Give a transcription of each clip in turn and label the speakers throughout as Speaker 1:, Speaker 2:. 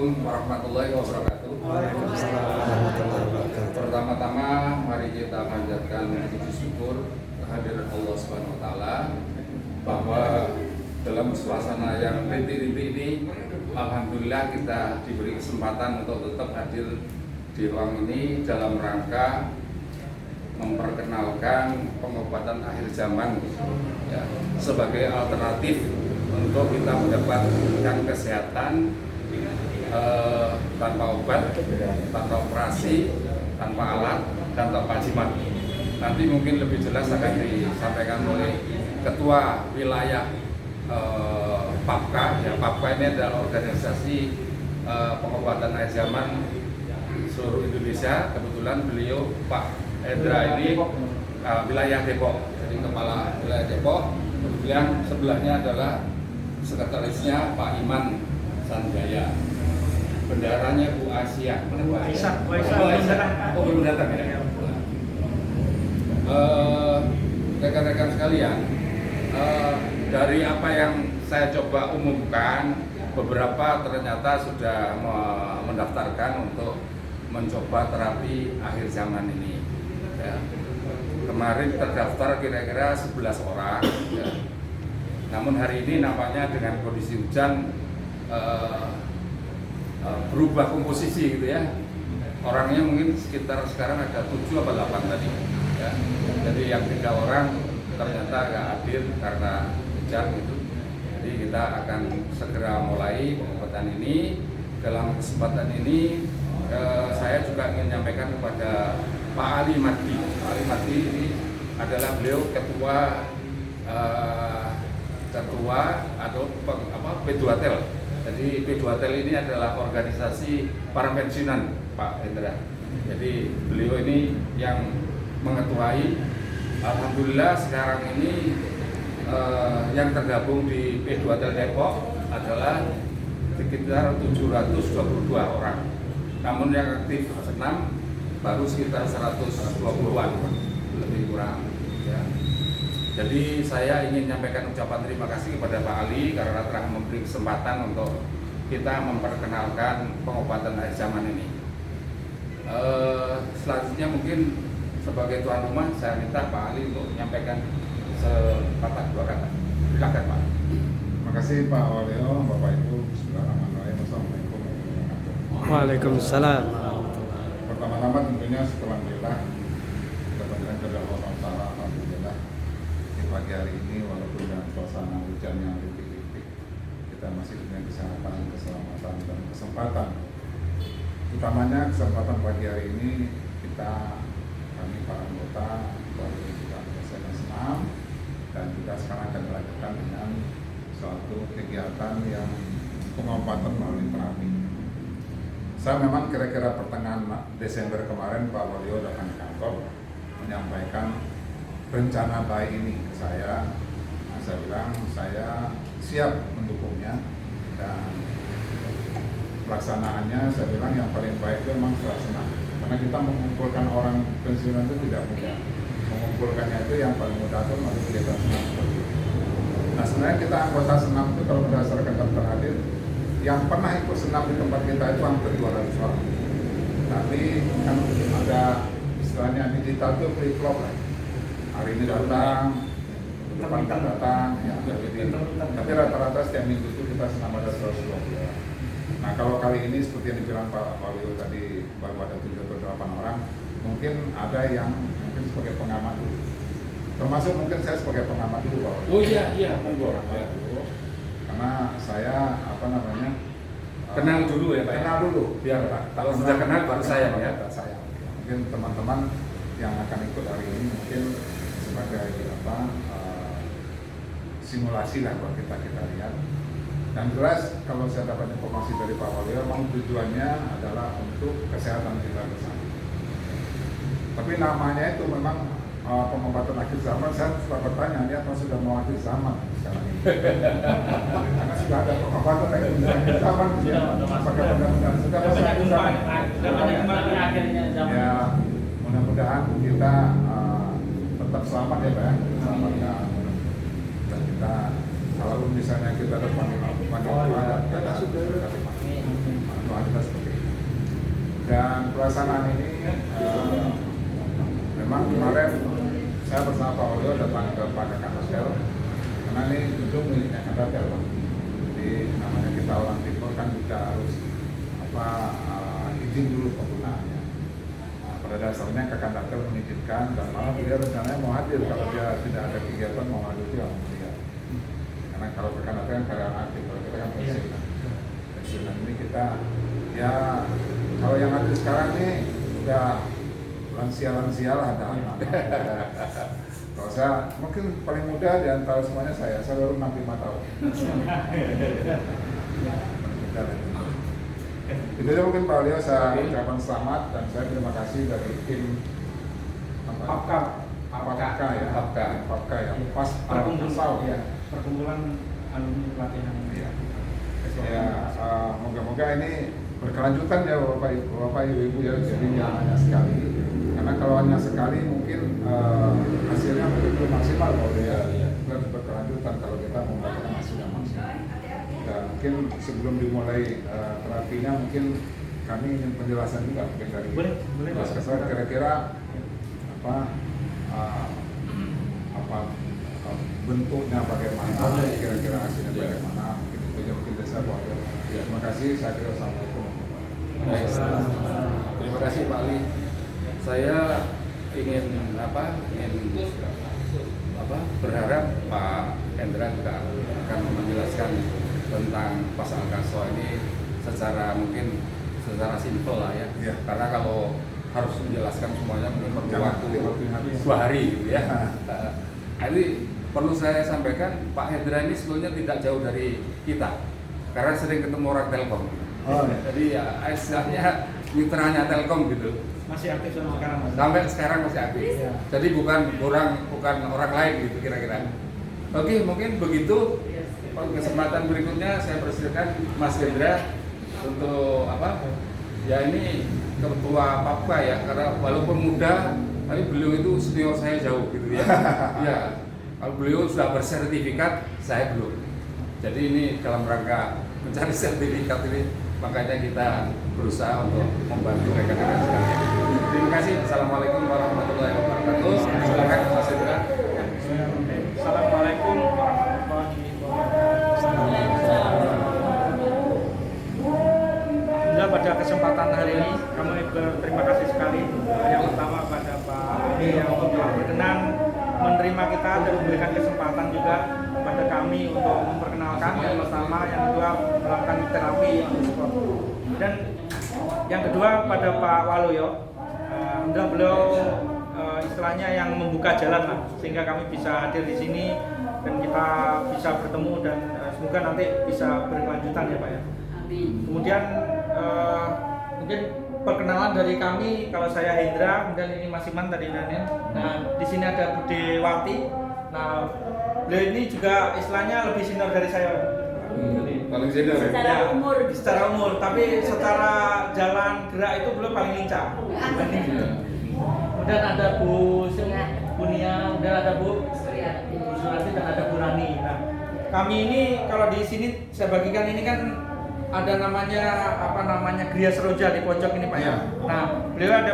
Speaker 1: Assalamualaikum warahmatullahi wabarakatuh. Pertama-tama mari kita panjatkan puji syukur kehadiran Allah Subhanahu wa taala bahwa dalam suasana yang rintik-rintik ini alhamdulillah kita diberi kesempatan untuk tetap hadir di ruang ini dalam rangka memperkenalkan pengobatan akhir zaman ya, sebagai alternatif untuk kita mendapatkan kesehatan tanpa obat, tanpa operasi, tanpa alat, dan tanpa jimat. Nanti mungkin lebih jelas akan disampaikan oleh Ketua Wilayah PAPKA. Ya, PAPKA ini adalah organisasi pengobatan akhir zaman seluruh Indonesia. Kebetulan beliau Pak Hendra ini wilayah Depok, jadi kepala wilayah Depok. Kemudian sebelahnya adalah sekretarisnya Pak Iman Sanjaya, bendaranya Bu Asia. Bu Aisyah. Oh, belum datang ya. Rekan-rekan sekalian, dari apa yang saya coba umumkan, beberapa ternyata sudah mendaftarkan untuk mencoba terapi akhir zaman ini. Ya. Kemarin terdaftar kira-kira 11 orang. Ya. Namun hari ini nampaknya dengan kondisi hujan berubah komposisi gitu ya. Orangnya mungkin sekitar sekarang ada 7 atau 8 tadi ya. Jadi yang 3 orang ternyata nggak hadir karena hujan gitu. Jadi kita akan segera mulai pengobatan ini. Dalam kesempatan ini saya juga ingin menyampaikan kepada Pak Ali Maddi. Pak Ali Maddi ini adalah beliau ketua atau P2Tel. Jadi P2Tel ini adalah organisasi para pensiunan Pak Hendra. Jadi beliau ini yang mengetuai. Alhamdulillah sekarang ini yang tergabung di P2Tel Depok adalah sekitar 722 orang. Namun yang aktif senam baru sekitar 120-an lebih kurang. Ya. Jadi saya ingin menyampaikan ucapan terima kasih kepada Pak Ali karena telah memberi kesempatan untuk kita memperkenalkan pengobatan akhir zaman ini. Selanjutnya mungkin sebagai tuan rumah saya minta Pak Ali untuk menyampaikan sepatah dua kata. Silakan Pak.
Speaker 2: Terima kasih Pak Walio, Bapak Ibu. Bismillahirrahmanirrahim. Assalamualaikum warahmatullahi wabarakatuh.
Speaker 3: Waalaikumsalam.
Speaker 2: Pertama-tama tentunya setelah kita panjatkan kepada Allah Taala, alhamdulillah di pagi hari ini walaupun dengan suasana hujan yang rintik-rintik, kita masih punya kesehatan, keselamatan dan kesempatan. Utamanya kesempatan pagi hari ini kami para anggota baru juga selesai senam dan juga sekarang akan dilanjutkan dengan suatu kegiatan yang pengobatan melalui terapi. Saya memang kira-kira pertengahan Desember kemarin Pak Walio datang ke kantor menyampaikan rencana baik ini ke saya. Nah, saya bilang saya siap mendukungnya dan pelaksanaannya saya bilang yang paling baik itu memang setelah senam. Karena kita mengumpulkan orang pensiunan itu tidak mudah. Mengumpulkannya itu yang paling mudah itu melalui kegiatan senam seperti itu. Nah sebenarnya kita anggota senam itu kalau berdasarkan daftar hadir yang pernah ikut senam di tempat kita itu hampir 200 orang. Tapi kan ada istilahnya digital itu flip-flop lah. Hari ini datang, depan datang, ya, jadi, tapi rata-rata setiap minggu itu kita senam ada 120 orang. Nah kalau kali ini seperti yang dibilang Pak Walio tadi baru ada 7 atau 8 orang, mungkin ada yang mungkin sebagai pengamat dulu. Termasuk mungkin saya sebagai pengamat dulu Pak Walio.
Speaker 1: Oh iya, monggo.
Speaker 2: Karena saya
Speaker 1: Kenal dulu ya Pak.
Speaker 2: Kenal dulu, biar Pak.
Speaker 1: Kalau sudah kenal baru saya Pak ya.
Speaker 2: Saya. Mungkin teman-teman yang akan ikut hari ini mungkin sebagai simulasi lah buat kita lihat. Dan jelas kalau saya dapat informasi dari Pak Walio, memang tujuannya adalah untuk kesehatan kita bersama. Tapi namanya itu memang pengobatan akhir zaman. Saya sudah bertanya, ini apa sudah mau akhir zaman sekarang ini? Karena sudah ada pengobatan akhir zaman. Apakah benar-benar sudah masuk akhir zaman? Ya, mudah-mudahan kita tetap selamat ya Pak ya. Selamat dan kita kalau misalnya kita ada panggilan Tuhan pelaksanaan ini memang kemarin saya bersama Pak Waluyo datang ke Pak Kandatel karena ini gedung miliknya Kandatel, Pak. Jadi namanya kita orang timur kan kita harus izin dulu penggunaannya. Nah, pada dasarnya Kandatel mengizinkan dan malah beliau rencananya mau hadir kalau dia tidak ada kegiatan mau hadir dia mau lihat. Karena kalau Kandatel kan karyawan aktif, kalau kita kan pensiunan. Pensiunan ini kita ya kalau yang hadir sekarang ini udah lansia lah ada anak. Kalau saya mungkin paling muda di antara semuanya saya baru 65 tahun. Itu aja mungkin Pak Waluyo, saya ucapkan selamat dan saya terima kasih dari tim Papka ya, pas
Speaker 3: perkumpulan alumni pelatihan.
Speaker 2: Ya, moga-moga ini berkelanjutan ya Bapak Ibu ya, jadi jangan hanya sekali. Karena kalau hanya sekali mungkin hasilnya mungkin belum maksimal kalau ya harus berkelanjutan kalau kita mau mendapatkan hasil yang maksimal. Dan mungkin sebelum dimulai terapinya mungkin kami ingin penjelasan juga mungkin dari Mas Kasar kira-kira bentuknya bagaimana, kira-kira hasilnya bagaimana, mungkin bisa buat. Terima kasih, saya kira assalamualaikum.
Speaker 1: Terima kasih Pak Ali. Saya ingin berharap Pak Hendra juga akan menjelaskan tentang pasal kaso ini secara simpel lah ya. Karena kalau harus menjelaskan semuanya mungkin perlu waktu 2 hari gitu ya. Jadi perlu saya sampaikan Pak Hendra ini sebetulnya tidak jauh dari kita karena sering ketemu orang Telkom. Jadi ya istilahnya mitranya Telkom gitu.
Speaker 3: Masih aktif sampai sekarang, Mas?
Speaker 1: Sampai sekarang masih aktif.
Speaker 3: Ya.
Speaker 1: Jadi bukan orang lain gitu kira-kira. Oke, mungkin begitu. Kesempatan berikutnya saya persilakan Mas Hendra untuk ya ini ketua Papka ya, karena walaupun muda tapi beliau itu senior saya jauh gitu ya. Ya, kalau beliau sudah bersertifikat, saya belum. Jadi ini dalam rangka mencari sertifikat ini, makanya kita berusaha untuk membantu rekan-rekan sekalian. Terima kasih. Assalamualaikum warahmatullahi wabarakatuh. Silakan Mas Hendra.
Speaker 3: Assalamualaikum warahmatullahi wabarakatuh. Alhamdulillah pada kesempatan hari ini kami berterima kasih sekali yang pertama pada Pak Ali yang telah berkenan menerima kita dan memberikan kesempatan juga kepada kami untuk memperkenalkan yang pertama, yang kedua melakukan terapi dan yang kedua pada Pak Waluyo. Alhamdulillah beliau istilahnya yang membuka jalan lah sehingga kami bisa hadir di sini dan kita bisa bertemu dan semoga nanti bisa berkelanjutan ya Pak ya. Kemudian mungkin perkenalan dari kami, kalau saya Hendra, kemudian ini Mas Iman tadi Daniel. Nah, di sini ada Bude Wati. Nah, beliau ini juga istilahnya lebih senior dari saya.
Speaker 1: Paling senior
Speaker 3: Secara umur, tapi secara jalan gerak itu beliau paling lincah. Kemudian ada Bu Bunia, kemudian ada Bu Surati dan ada Bu Rani. Nah, kami ini kalau di sini saya bagikan ini kan ada namanya Gria Seroja di pojok ini Pak ya. Nah, beliau ada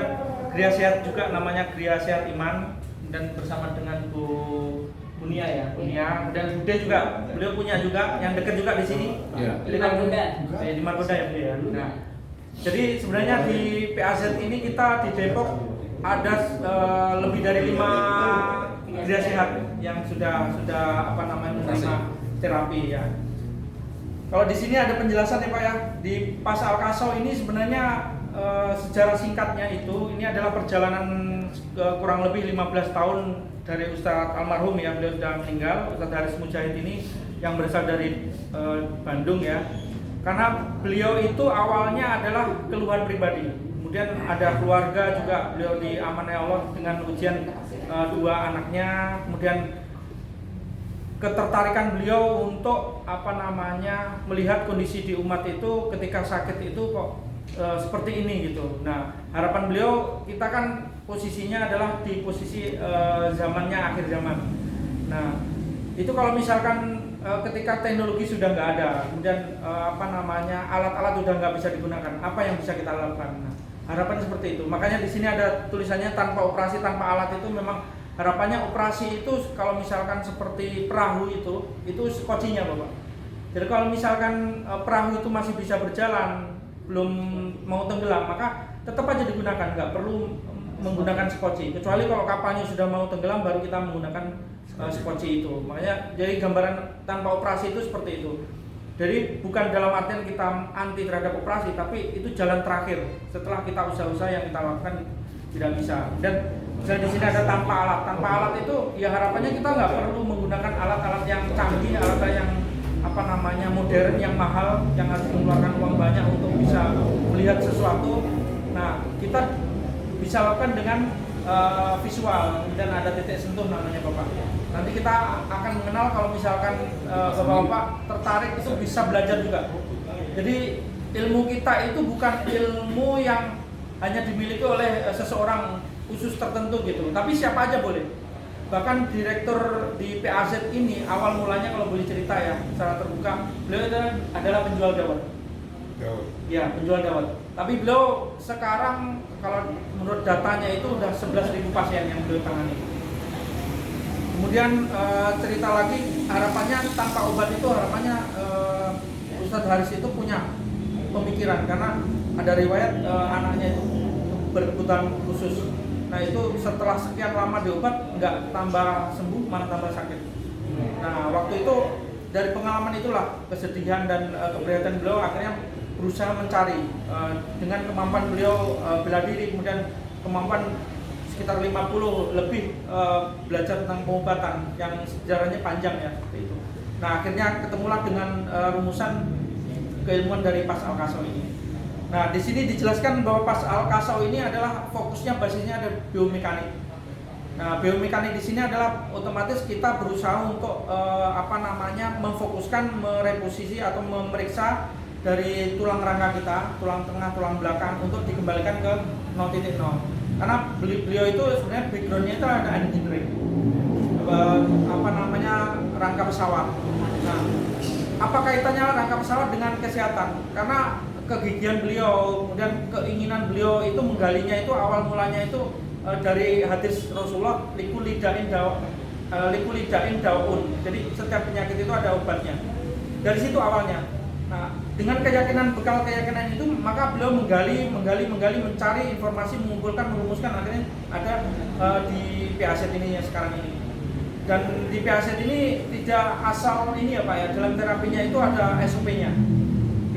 Speaker 3: Gria Sehat juga namanya Gria Sehat Iman dan bersama dengan Bu Bunia ya, Bunia dan Bude juga beliau punya juga yang dekat juga di sini.
Speaker 1: Iya.
Speaker 3: Di Margonda ya beliau. Nah, jadi sebenarnya di PAZ ini kita di Depok ada lebih dari 5 Gria Sehat yang sudah menerima terapi ya. Kalau di sini ada penjelasan ya Pak ya, di pasal kaso ini sebenarnya sejarah singkatnya ini adalah perjalanan kurang lebih 15 tahun dari Ustadz almarhum ya, beliau sudah meninggal, Ustadz Haris Mujahid ini yang berasal dari Bandung ya. Karena beliau itu awalnya adalah keluhan pribadi, kemudian ada keluarga juga, beliau diamanai Allah dengan ujian 2 anaknya, kemudian ketertarikan beliau untuk melihat kondisi di umat itu ketika sakit itu kok seperti ini gitu. Nah, harapan beliau, kita kan posisinya adalah di posisi zamannya akhir zaman. Nah, itu kalau misalkan ketika teknologi sudah nggak ada, kemudian alat-alat sudah nggak bisa digunakan, apa yang bisa kita lakukan? Nah, Harapannya seperti itu. Makanya di sini ada tulisannya tanpa operasi, tanpa alat itu memang harapannya operasi itu kalau misalkan seperti perahu itu skocinya Bapak. Jadi kalau misalkan perahu itu masih bisa berjalan, belum mau tenggelam, maka tetap aja digunakan, nggak perlu menggunakan skoci. Kecuali kalau kapalnya sudah mau tenggelam baru kita menggunakan skoci itu. Makanya jadi gambaran tanpa operasi itu seperti itu. Jadi bukan dalam artian kita anti terhadap operasi, tapi itu jalan terakhir setelah kita usaha-usaha yang kita lakukan tidak bisa. Dan misalnya di sini ada tanpa alat. Tanpa alat itu ya harapannya kita nggak perlu menggunakan alat-alat yang canggih, alat yang modern, yang mahal, yang harus mengeluarkan uang banyak untuk bisa melihat sesuatu. Nah, kita bisa lakukan dengan visual dan ada titik sentuh namanya Bapak. Nanti kita akan mengenal kalau misalkan Bapak-bapak tertarik itu bisa belajar juga. Jadi ilmu kita itu bukan ilmu yang hanya dimiliki oleh seseorang khusus tertentu gitu, tapi siapa aja boleh. Bahkan direktur di PAZ ini awal mulanya kalau boleh cerita ya secara terbuka, beliau itu adalah penjual dawet. Ya, penjual dawet. Tapi beliau sekarang kalau menurut datanya itu udah 11.000 pasien yang beliau tangani. Kemudian cerita lagi, harapannya tanpa obat itu harapannya Ustadz Haris itu punya pemikiran karena ada riwayat anaknya itu berkebutuhan khusus. Nah itu setelah sekian lama diobat nggak tambah sembuh malah tambah sakit. Nah waktu itu dari pengalaman itulah kesedihan dan keprihatinan beliau akhirnya berusaha mencari dengan kemampuan beliau bela diri, kemudian kemampuan sekitar 50 lebih belajar tentang pengobatan yang sejarahnya panjang ya seperti itu. Nah akhirnya ketemulah dengan rumusan keilmuan dari Pas Al-Kasau ini. Nah di sini dijelaskan bahwa Pas Al-Kasau ini adalah fokusnya basisnya ada biomekanik. Nah biomekanik di sini adalah otomatis kita berusaha untuk memfokuskan, mereposisi atau memeriksa dari tulang rangka kita, tulang tengah, tulang belakang untuk dikembalikan ke 0.0. Karena beliau itu sebenarnya backgroundnya itu ada engineering, rangka pesawat. Nah, apa kaitannya rangka pesawat dengan kesehatan? Karena kegigihan beliau, kemudian keinginan beliau itu menggalinya itu awal mulanya itu dari hadis Rasulullah likulidain daun. Jadi setiap penyakit itu ada obatnya. Dari situ awalnya. Nah, dengan bekal keyakinan itu maka beliau menggali, mencari informasi, mengumpulkan, merumuskan, akhirnya ada di PAZ ini ya sekarang ini. Dan di PAZ ini tidak asal ini ya Pak ya, dalam terapinya itu ada SOP-nya.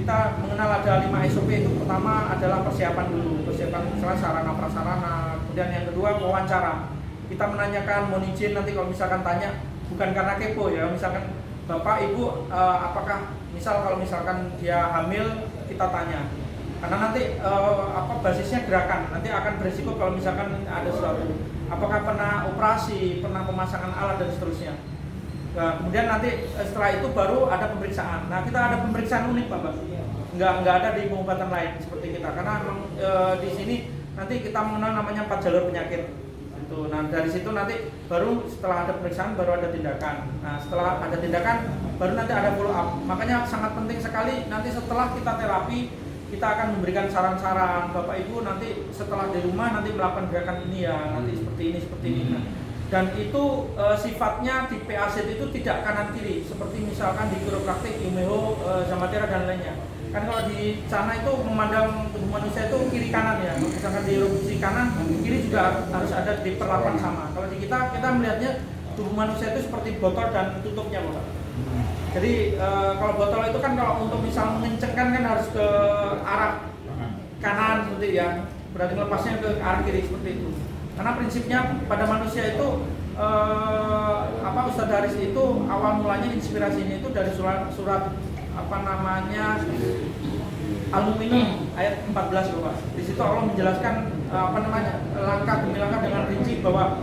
Speaker 3: Kita mengenal ada 5 SOP. Itu pertama adalah persiapan dulu, misalnya sarana prasarana. Kemudian yang kedua wawancara. Kita menanyakan, mohon izin nanti kalau misalkan tanya bukan karena kepo ya, misalkan Bapak Ibu apakah kalau misalkan dia hamil kita tanya, karena nanti basisnya gerakan, nanti akan berisiko kalau misalkan ada sesuatu, apakah pernah operasi, pernah pemasangan alat dan seterusnya. Nah, kemudian nanti setelah itu baru ada pemeriksaan. Nah kita ada pemeriksaan unik Bapak, nggak ada di pengobatan lain seperti kita, karena memang di sini nanti kita mengenal namanya 4 jalur penyakit. Nah dari situ nanti baru setelah ada pemeriksaan baru ada tindakan. Nah setelah ada tindakan baru nanti ada follow up. Makanya sangat penting sekali nanti setelah kita terapi kita akan memberikan saran-saran, Bapak Ibu nanti setelah di rumah nanti melakukan gerakan ini ya, nanti seperti ini. Nah, dan itu sifatnya di PAZ itu tidak kanan kiri seperti misalkan di chiropraktik, Yumeho, Zamatera dan lainnya. Kan kalau di sana itu memandang tubuh manusia itu kiri kanan ya, misalkan di erupsi kanan, kiri juga harus ada diperlakukan sama. Kalau di kita melihatnya tubuh manusia itu seperti botol dan tutupnya Bapak. Jadi kalau botol itu kan kalau untuk misal mengencengkan kan harus ke arah kanan seperti ya, berarti melepasnya ke arah kiri seperti itu. Karena prinsipnya pada manusia itu Ustadz Haris itu awal mulanya inspirasinya itu dari surat Al-Mu'minun ayat 14 Bapak. Di situ Allah menjelaskan langkah demi langkah dengan rinci bahwa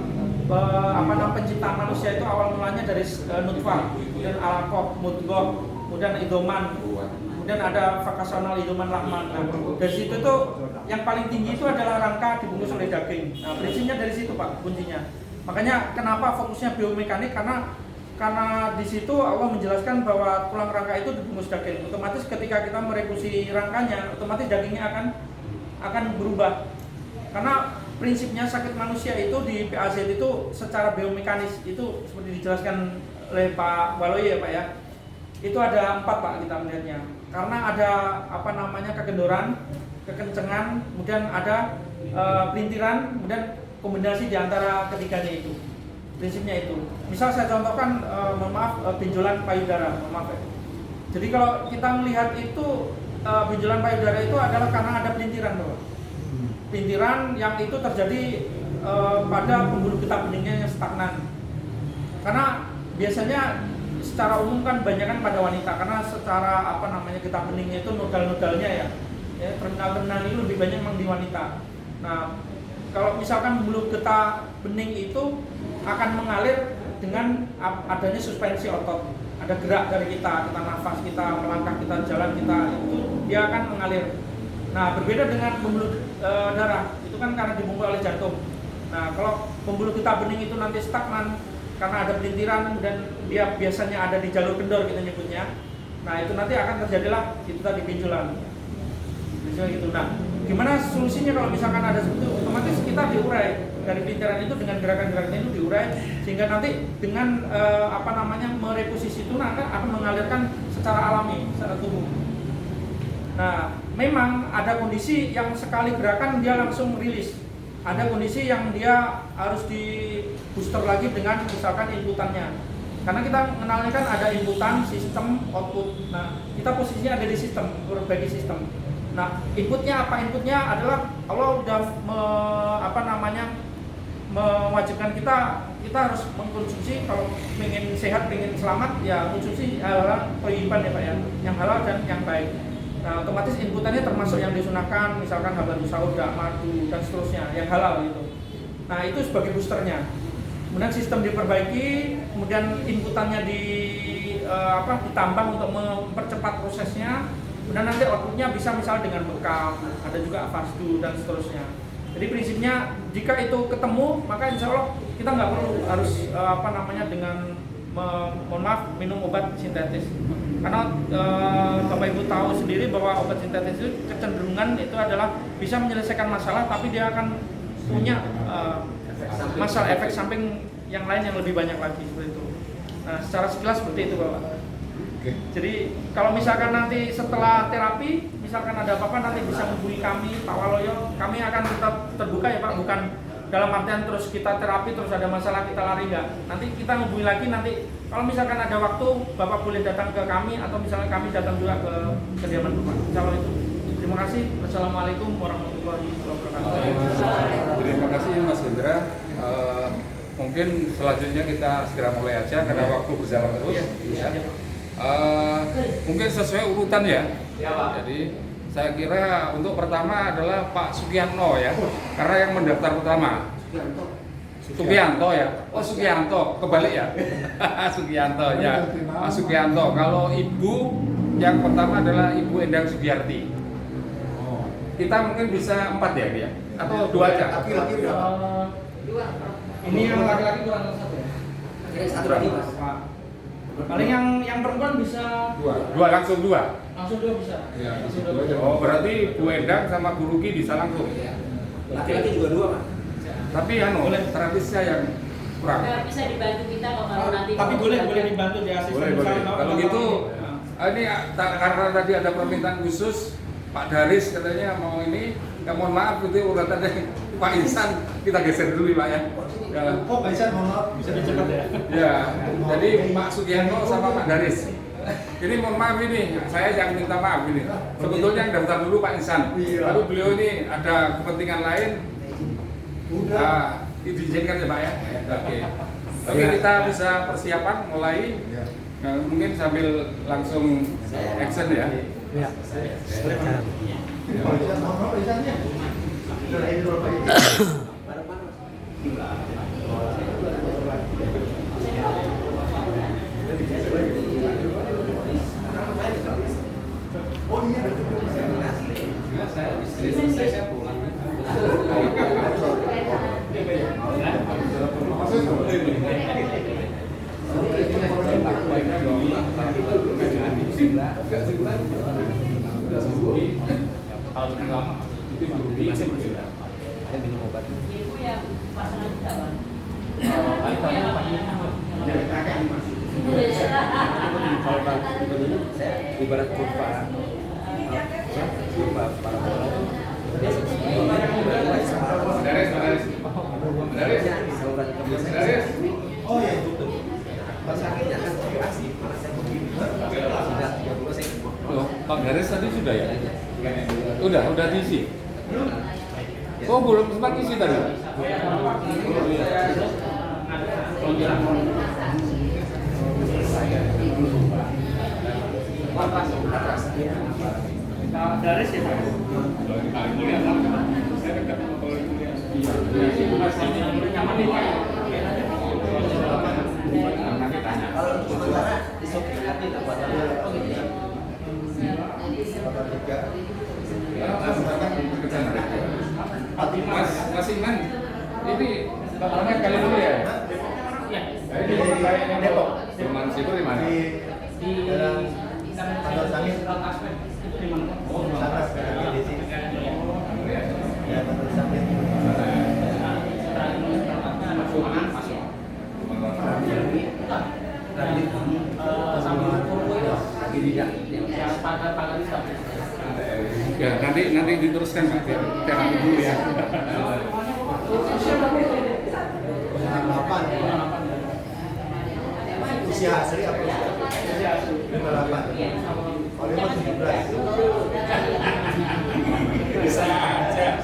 Speaker 3: penciptaan manusia itu awal mulanya dari nutfah, kemudian alaqah, mudghah, kemudian idoman, kemudian ada fakasional idoman lahman. Nah, dari situ tuh yang paling tinggi itu adalah rangka dibungkus oleh daging. Nah, prinsipnya dari situ Pak kuncinya. Makanya kenapa fokusnya biomekanik, karena di situ Allah menjelaskan bahwa tulang rangka itu dibungkus daging. Otomatis ketika kita merefusi rangkanya, otomatis dagingnya akan akan berubah. Karena prinsipnya sakit manusia itu di PAZ itu secara biomekanis itu seperti dijelaskan oleh Pak Waloy ya Pak ya. Itu ada 4 Pak kita melihatnya. Karena ada kegendoran, kekencengan, kemudian ada pelintiran, kemudian kombinasi di antara ketiganya itu. Prinsipnya itu. Misal saya contohkan benjolan payudara, Jadi kalau kita melihat itu benjolan payudara itu adalah karena ada pelintiran Bapak. Pelintiran yang itu terjadi pada pembuluh getah beningnya yang stagnan. Karena biasanya secara umum kan banyak pada wanita karena secara getah beningnya itu nodal-nodalnya ya terminal-terminal ini lebih banyak memang di wanita. Nah, kalau misalkan pembuluh getah bening itu akan mengalir dengan adanya suspensi otot, ada gerak dari kita nafas, kita melangkah, kita jalan, kita itu dia akan mengalir. Nah, berbeda dengan pembuluh darah itu kan karena dibungkus oleh jantung. Nah, kalau pembuluh getah bening itu nanti stagnan karena ada pelintiran dan dia biasanya ada di jalur kendor kita nyebutnya. Nah, itu nanti akan terjadilah itu tadi benjolan. Gitu. Nah, gimana solusinya kalau misalkan ada seperti itu? Otomatis kita diurai dari pelintiran itu dengan gerakan-gerakan itu diurai sehingga nanti dengan mereposisi itu akan mengalirkan secara alami secara tubuh. Nah, memang ada kondisi yang sekali gerakan dia langsung rilis. Ada kondisi yang dia harus di booster lagi dengan misalkan inputannya. Karena kita mengenalnya kan ada inputan, sistem, output. Nah, kita posisinya ada di sistem, berbagi sistem. Nah, inputnya apa? Inputnya adalah Allah udah mewajibkan kita harus mengkonsumsi kalau ingin sehat, ingin selamat ya konsumsi hal-hal thayyiban ya Pak ya, yang halal dan yang baik. Nah, otomatis inputannya termasuk yang disunahkan, misalkan habatus sauda, madu dan seterusnya, yang halal gitu. Nah, itu sebagai boosternya. Kemudian sistem diperbaiki, kemudian inputannya ditambah untuk mempercepat prosesnya. Kemudian nanti outputnya bisa misalnya dengan bekam, ada juga fasdu dan seterusnya. Jadi prinsipnya jika itu ketemu maka insya Allah kita nggak perlu harus dengan minum obat sintetis. Karena Bapak Ibu tahu sendiri bahwa obat sintetis itu kecenderungan itu adalah bisa menyelesaikan masalah, tapi dia akan punya masalah efek samping yang lain yang lebih banyak lagi seperti itu. Nah, secara sekilas seperti itu Bapak.
Speaker 2: Oke.
Speaker 3: Jadi kalau misalkan nanti setelah terapi, misalkan ada apa-apa nanti bisa menghubungi kami, Pak Waloyo. Kami akan tetap terbuka ya Pak, bukan dalam artian terus kita terapi terus ada masalah kita lari enggak. Nanti kita menghubungi lagi nanti kalau misalkan ada waktu Bapak boleh datang ke kami atau misalnya kami datang juga ke kediaman Bapak. Insya Allah itu. Terima kasih. Wassalamualaikum warahmatullahi wabarakatuh.
Speaker 1: Terima kasih Mas Hendra. Mungkin selanjutnya kita segera mulai aja karena waktu berjalan terus. Ya. Mungkin sesuai urutan ya. Jadi saya kira untuk pertama adalah Pak Sugianto ya, karena yang mendaftar pertama. Sugianto ya. Oh Sugianto, kebalik ya. Sugianto ya. Pak Sugianto. Kalau Ibu yang pertama adalah Ibu Endang Sugiyarti. Kita mungkin bisa 4 ya dia, atau 2 aja.
Speaker 4: Laki-laki berapa?
Speaker 3: 2. Ini yang laki-laki kurang 1 ya.
Speaker 4: Satu lagi Mas.
Speaker 3: Paling yang perempuan bisa
Speaker 1: 2 langsung 2.
Speaker 3: langsung 2 bisa.
Speaker 2: Iya,
Speaker 3: Langsung
Speaker 2: langsung 2 aja.
Speaker 1: Oh berarti Bu Endang sama Bu Ruki bisa langsung.
Speaker 4: Laki-laki juga 2 Mas.
Speaker 1: Tapi terapisnya yang kurang.
Speaker 5: Bisa dibantu kita kalau nanti.
Speaker 3: Tapi boleh dibantu di asisten.
Speaker 1: Boleh. Kalau gitu ini karena tadi ada permintaan khusus Pak Daris katanya mau ini, ya mohon maaf itu urutannya Pak Insan kita geser dulu Pak ya.
Speaker 4: Oh, Pak Insan mohon maaf
Speaker 3: Bisa dicepat ya.
Speaker 1: Ya, jadi Pak Sugianto sama Pak Daris. Ini mohon maaf ini, saya yang minta maaf ini. Sebetulnya yang daftar dulu Pak Insan. Lalu beliau ini ada kepentingan lain. Diizinkan ya Pak ya. Oke. Tapi kita bisa persiapan mulai. Nah, mungkin sambil langsung action ya.
Speaker 4: Pak Insan mohon maaf Pak Insannya. Sudah ini dulu Pak Insan. Oh iya,
Speaker 1: Saya pulang. tim Budi sudah.
Speaker 6: Saya minum obat.
Speaker 5: Ibu yang pasangan kita, Bang.
Speaker 6: Kalau Bang itu dulu saya ibarat kurva parabola. Biasa oh ya betul. Pas akhirnya kan operasi, malah saya begini. Sudah 30 saya.
Speaker 1: Loh, Pak Garis tadi sudah ya? Udah diisi. Oh, belum sempat isi tadi.
Speaker 3: Dari sih Pak.
Speaker 6: Kalau untuk sementara disokin tapi nggak buat
Speaker 1: Mas Iman, ini Bang kali dulu ya? Ini Depok. Teman situ di mana?
Speaker 6: di Kantor Sangit di mana? Oh, sana di sini. Ya, Kantor Sangit.
Speaker 1: Ya, nanti diteruskan Pak, terapi dulu ya.
Speaker 6: Usia asli apa? Usia asli 58. Kalau 17. Bisa aja.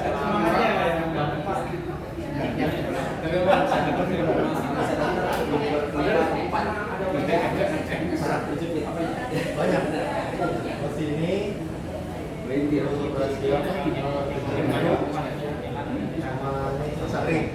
Speaker 6: Banyak. Di sini sama ini Saring.